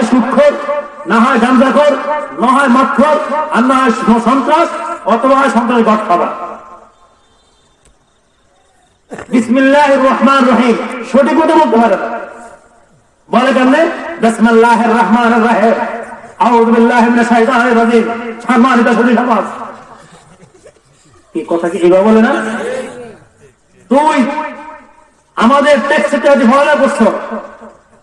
হয় সুদখোর, না হয় গাঁজাখোর, না হয় মদখোর, আর না হয় সন্ত্রাস, অথবা হয় সন্ত্রাস গডফাদার। বিসমিল্লাহির রহমানির রহিম সঠিক কথা বলতে পারে না, বলে কেমনে? বিসমিল্লাহির রহমানির রহিম, আউযু বিল্লাহি মিনাশ শাইতানির রাজিম। সম্মানিত সুধী সমাজ, এই কথা কি এভাবে বলে না? তুই আমাদের টেক্সটে পড়ালেখা করছো,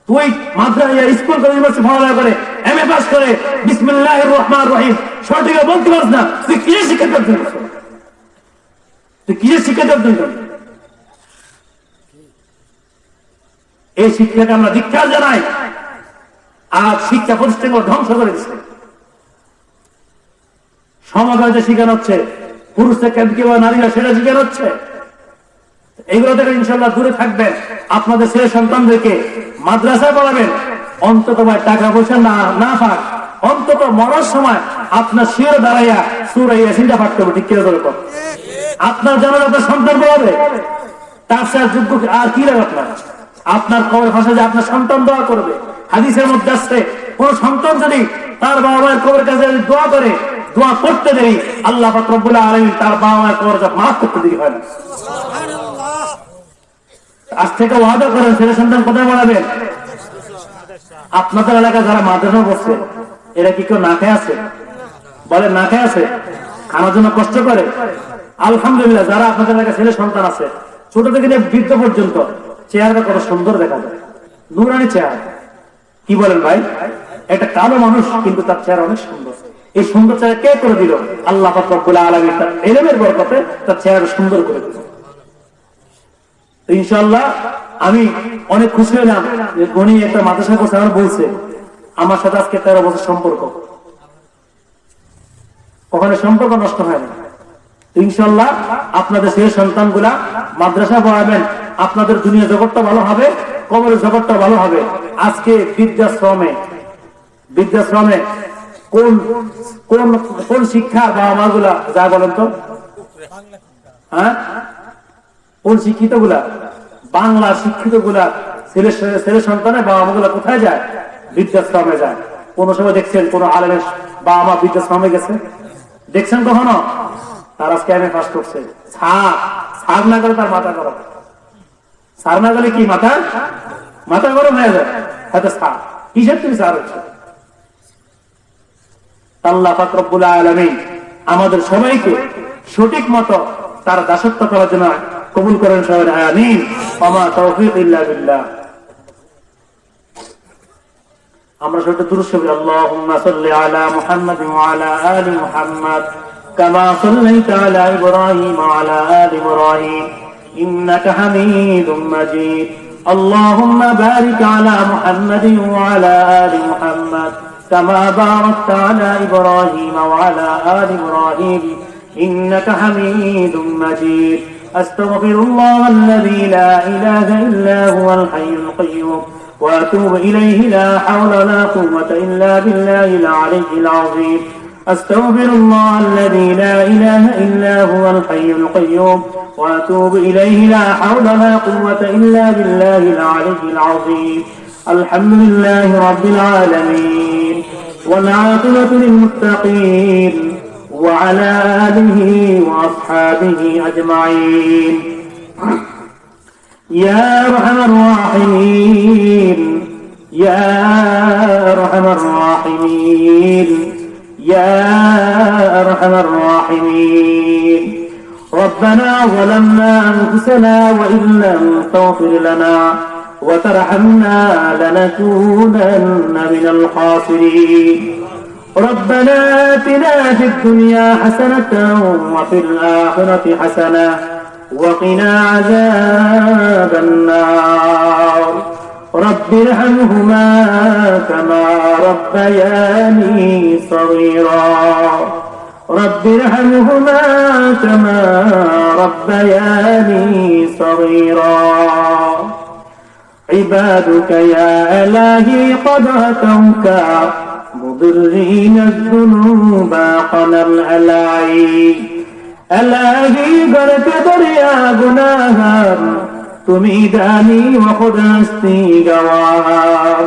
তুই মাদ্রাসা স্কুল ইউনিভার্সিটি পড়ালেখা করে এমএ পাস করে বিসমিল্লাহির রহমানির রহিম সঠিক বলতে পারছ না, তুই কি শিক্ষা অর্জন করছো? তুই কি শিক্ষা অর্জন করছো? এই শিক্ষাকে আমরা ধিক্কার জানাই। আর শিক্ষা প্রতিষ্ঠান ধ্বংস করে দিচ্ছে। সমাজে শিখানো হচ্ছে পুরুষদের কেন কিভাবে নারীরা সেটা শিখানো হচ্ছে। এইগুলো থেকে ইনশাল্লাহ দূরে থাকবেন। আপনাদের ছেলে সন্তানদেরকে মাদ্রাসায় পড়াবেন, অন্তত টাকা পয়সা না পাক, অন্তত মরার সময় আপনার শিরে দাঁড়াইয়া সূরা ইয়াসিনটা পাঠ করবে। ঠিক কিনা বলে আপনার জানার আপনার সন্তান পড়াবে, তার সাথে যোগ্য আর কি লাগে আপনার? আপনার কবর ভাষা যে আপনার সন্তান দোয়া করবে। হাদিসের মধ্যে আসছে কোন সন্তান যদি তার বাবা মায়ের কবরের কাছে দোয়া করে, দোয়া করতে দেরি আল্লাহ পাক রব্বুল আলামিন তার বাবা মায়ের কবরটা মাফ করতে দেরি হয় না। আজ থেকে ওয়াদা করেন ছেলে সন্তান কোথায় পড়াবেন? আপনাদের এলাকায় যারা মাদ্রাসা বসছে এরা কি কেউ না খেয়ে আছে? বলেন না খেয়ে আছে? খানার জন্য কষ্ট করে? আলহামদুলিল্লাহ, যারা আপনাদের এলাকায় ছেলে সন্তান আছে ছোট থেকে বৃদ্ধ পর্যন্ত চেহারাটা কত সুন্দর দেখা যায়, নুরানি চেহারা। কি বলেন ভাই? একটা কালো মানুষ কিন্তু তার চেহারা অনেক সুন্দর। এই সুন্দর চেহারা কে করে দিল? আল্লাহ পাক রব্বুল আলামিন তার ইলমের বরকতে তার চেহারা সুন্দর করে দিল। ইনশাআল্লাহ আমি অনেক খুশি হলাম যে উনি একটা মাদ্রাসা করছে, আমার বলছে আমার সাথে আজকে 13 বছর সম্পর্ক, ওখানে সম্পর্ক নষ্ট হয় না। ইনশাআল্লাহ আপনাদের সেই সন্তানগুলা মাদ্রাসা পড়াবেন, আপনাদের দুনিয়া জগৎটা ভালো হবে, কবরের জগৎটা ভালো হবে। আজকে বৃদ্ধাশ্রমে কোন কোন কোন শিক্ষা বাবা মা গুলা যায় বলেন তো? হ্যাঁ, কোন শিক্ষিত গুলা? বাংলা শিক্ষিত গুলা ছেলে সন্তানের বাবা মা গুলা কোথায় যায়? বৃদ্ধাশ্রমে যায়। কোন সময় দেখছেন কোন আলেমের বাবা মা বৃদ্ধাশ্রমে গেছে? দেখছেন কখনো? তার আজকে এমএ পাস করছে, সার না গেলে তার মাথা গরম। সার না গেলে কি মাথা গরম হয়ে যায়। হয়তো সার কিসের তুমি সার হচ্ছে? আল্লাহ পাক রব্বুল আলামিন আমাদের সবাইকে সঠিক মতো তার দাসত্ব করার জন্য কবুল করেন সবাই, আমিন। ওয়া মা তাওফীক ইল্লা বিল্লাহ। আমরা সবাই দুরূদ শরীফ আল্লাহুম্মা সাল্লি আলা মুহাম্মাদ ওয়া আলা আলি মুহাম্মাদ কামা সাল্লাইতা আলা ইব্রাহিম ওয়া আলা আলি ইব্রাহিম ইন্নাকা হামিদুম মাজিদ। আল্লাহুম্মা বারিক আলা মুহাম্মাদ ওয়া আলা আলি মুহাম্মাদ কামা বারাকতা আলা ইব্রাহিম ওয়া আলা আলি ইব্রাহিম ইন্নাকা হামিদুম মাজিদ। আস্তাগফিরুল্লাহ আল্লাযী লা ইলাহা ইল্লা হুয়াল হাইয়ুল কাইয়্যুম وأتوب إليه لا حول ولا قوة إلا بالله العلي العظيم. أستغفر الله الذي لا إله إلا هو الحي القيوم وأتوب إليه لا حول ولا قوة إلا بالله العلي العظيم. الحمد لله رب العالمين والعاقبة للمتقين وعلى آله وأصحابه أجمعين. يا أرحم الراحمين يا أرحم الراحمين يا أرحم الراحمين. ربنا ظلمنا أنفسنا وإن لم تغفر لنا وترحمنا لنكونن من الخاسرين. ربنا آتنا في الدنيا حسنة وفي الآخرة حسنة وقنا عذاب النار. رب ارحمهما كما ربياني صغيرا رب ارحمهما كما ربياني صغيرا. عبادك يا إلهي قد أتوك مضرين الذنوب قنا الألاعي. الهی گر کے دریا گناہگار تمہیں دانی و خود ہستی گواہ.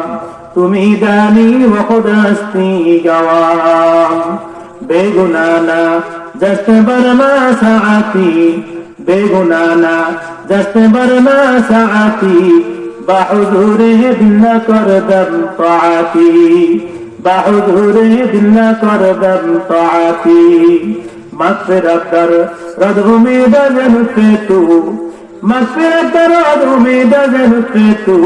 তুমি দানি ওয়া খুদ হস্তি গওয়াম বেগুনানা जस्ट बरमा साथी बेगुनाना जस्ट बरमा साथी बाहुदूरे दिल न कर दम ताती बाहुदूरे दिल न कर दम ताती मगफिरत कर रद्द में दजन पे तू मगफिरत कर रद्द में दजन पे तू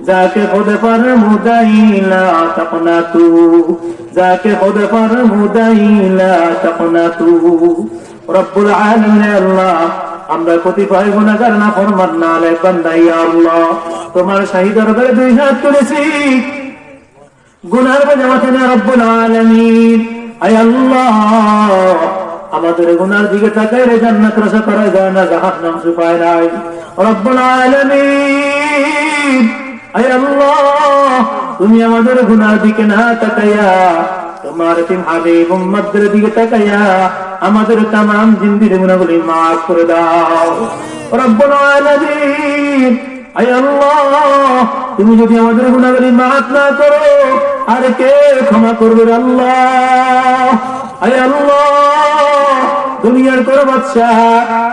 जाके खुद पर मुदाइला तपना तू जाके खुद पर मुदाइला तपना तू रब्बुल आलमीन अल्लाह আমরা কতিপয় গুনাহগার না ফরমান না আলে বান্দা ইয়া আল্লাহ তোমার শাহী দরবারে দুই হাত তুলেছি গুনাহর বোঝা না রব্বুল আলামিন আয় আল্লাহ আমাদের গুনার দিকে তাকাইলে জান্নাত রসা করা যায় না জাহান্নাম সুপায় নাই রব্বুল আলামিন আয় আল্লাহ তুমি আমাদের গুনার দিকে না তাকাইয়া তোমার তিন হাবিব উম্মতের দিকে তাকাইয়া আমাদের तमाम জিন্দির গুনাহগুলি maaf করে দাও রব্বুল আলামিন আয় আল্লাহ তুমি যদি আমাদের গুনাহগুলি maaf না করো আর কে ক্ষমা করবে আল্লাহ আয় আল্লাহ দুনিয়ার কোন বাদশা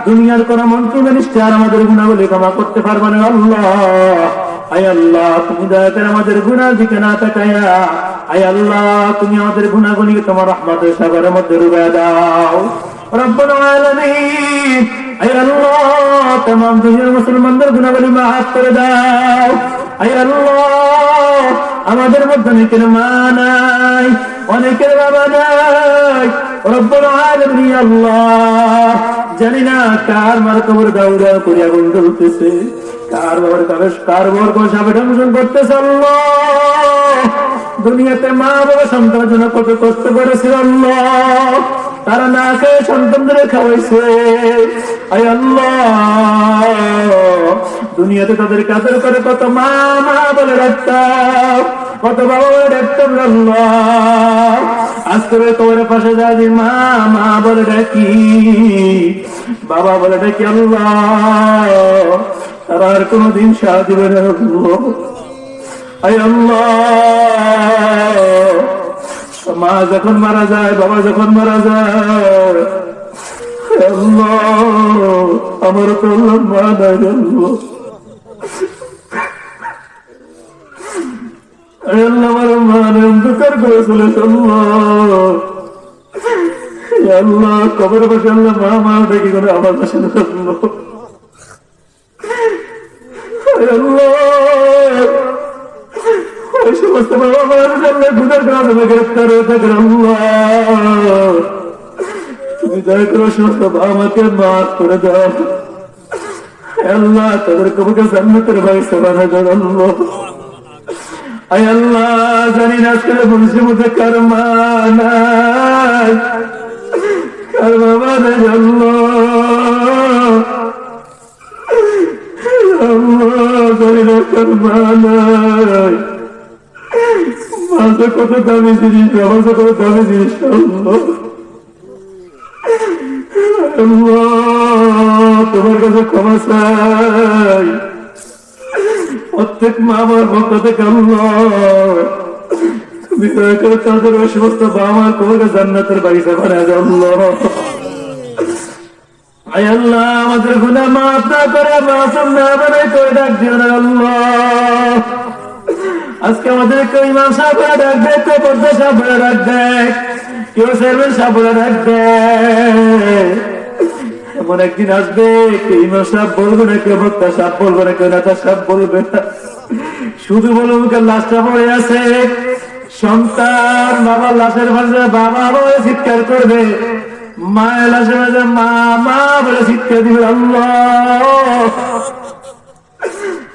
দুনিয়ার কোন মন্ত্রী মিনিস্টার আমাদের গুনাহগুলি ক্ষমা করতে পারবে না আল্লাহ আয় আল্লাহ তুমি দয়া করে আমাদের গুনাহ দিকে না তাকায়া আয় আল্লাহ তুমি আমাদের গুনাহগুলিকে তোমার রহমতের সাগরের মধ্যে ডুবিয়ে দাও রব্বুল আলামিন আয় আল্লাহ तमाम দুনিয়ার মুসলমানদের গুনাহগুলি maaf করে দাও আয় আল্লাহ আমাদের মধ্যে অনেকের মা নাই অনেকের বাবা নাই রব্বুল আলামিন আল্লাহ জানি না কার মার কবর দাউরা করিয়া আগুন জ্বলতেছে কার বাবার কার বাবার কোন সাপে ধ্বংসন করতেছে আল্লাহ দুনিয়াতে মা বাবা সন্তানের জন্য কত কষ্ট করেছে আল্লাহ তারা না খেয়ে সন্তানদের খাওয়াইছে আয় আল্লাহ দুনিয়াতে তাদের কাদের করে কত মা মা বলে ডাকতাম কত বাবা বলে ডাকতাম আল্লাহ আজকে তোমার পাশে যাবি মা মা বলে ডাকি বাবা বলে ডাকি আল্লাহ তারা আর কোনদিন সাথ দিবে না আয় আল্লাহ মা যখন মারা যায় বাবা যখন মারা যায় আল্লাহ আমার তো মা নাই আল্লাহ আমার মা অন্ধকার করে চলেছে আল্লাহ কবর বসে আল্লাহ মা মা ডেকে করে আমার পাশে ওই সমস্ত বাবা মার জন্য গুনার কারণে গ্রেফতার হয়ে থাকেন আল্লাহ তুমি দয়া করে সমস্ত বাবা মাকে মাফ করে দাও আল্লাহ তাদের কবরকে জান্নাতের বাগিচা বানায় দাও আল্লাহ আয় আল্লাহ জানি না আজকে মানুষের মধ্যে কার মা নাই কার বাবা নাই আল্লাহ জানি না কার মা নাই মাঝে কত দামি জিনিস বাবা কত দামি জিনিস তোমার কাছে ক্ষমা চাই প্রত্যেক মা আমার ভক্ত থেকে তুমি দয়া করে তাদের ওই সমস্ত বাবা মা তোমাকে জান্নাতের বাগিচা বানায় দাও আয় আল্লাহ আমাদের গুনাহ মাফ না করে মাসুম না বানাই করে ডাক দিও না আল্লাহ আজকে আমাদের কেউ ইমাম সাহেব ডাক দেয় কেউ পর্দা সাহেব ডাক দেয় কেউ চেয়ারম্যান সাহেব ডাক দেয় এমন একদিন আসবে কেউ ইমাম সাহেব বলবে না কেউ বক্তা সাহেব বলবে না কেউ নেতা সাহেব বলবে না শুধু বলবো মুখের লাশটা পড়ে আছে সন্তান বাবার লাশের মাঝে বাবা বলে চিৎকার করবে মায়ের লাশের মাঝে মা মা বলে চিৎকার দিবে আল্লাহ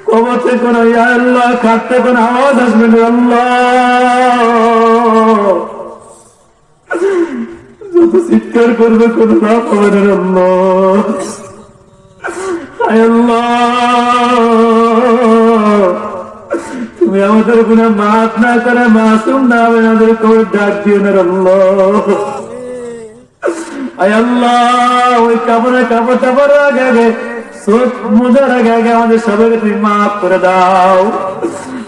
কবর থেকে কোন আল্লাহ কাঁদতে কোন আওয়াজ আসবে না আল্লাহ যত চিৎকার করবে কোন না পাবে না আল্লাহ আল্লাহ তুমি আমাদের গুনাহ মাফ না করে মাসুম না আমাদের কবর ডাক দিও না আল্লাহ আয় আল্লাহ ওই কাপড়ে কাপড়টা পরে আগে চোখ মোজার আগে আগে আমাদের সবাইকে তুমি মাফ করে দাও।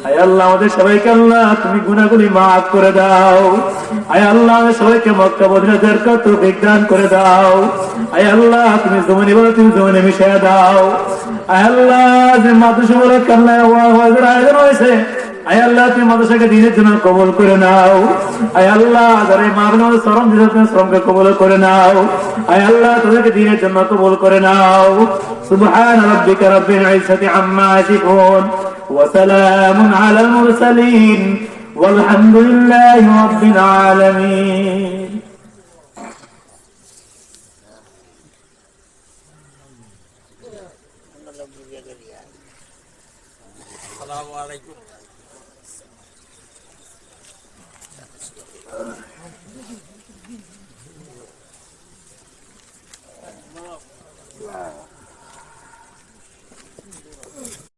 আয় আল্লাহ আমাদের সবাইকে আল্লাহ তুমি গুনাহগুলি মাফ করে দাও। আয় আল্লাহ আমাদের সবাইকে মক্কা মদিনার তৌফিক দান করে দাও। আয় আল্লাহ তুমি জমিনে বলো, তুমি জমিনে মিশিয়ে দাও। আয় আল্লাহ যে মাদ্রাসা বলে কান্না ওয়াজের আয়োজন হয়েছে, আয় আল্লাহ তুমি মাদ্রাসাকে দিনের জন্য কবুল করে নাও। আয় আল্লাহ যারা মা-বোনের শ্রম দিতে তুমি শ্রমকে কবুল করে নাও। আয় আল্লাহ তাদেরকে দিনের জন্য কবুল করে নাও। সুবহান রাব্বিকা রাব্বিল ইজ্জাতি আম্মা ইয়াসিফুন ওয়া সালামুন আলাল মুরসালিন ওয়ালহামদুলিল্লাহি রাব্বিল আলামিন। আসসালামু আলাইকুম। Wow.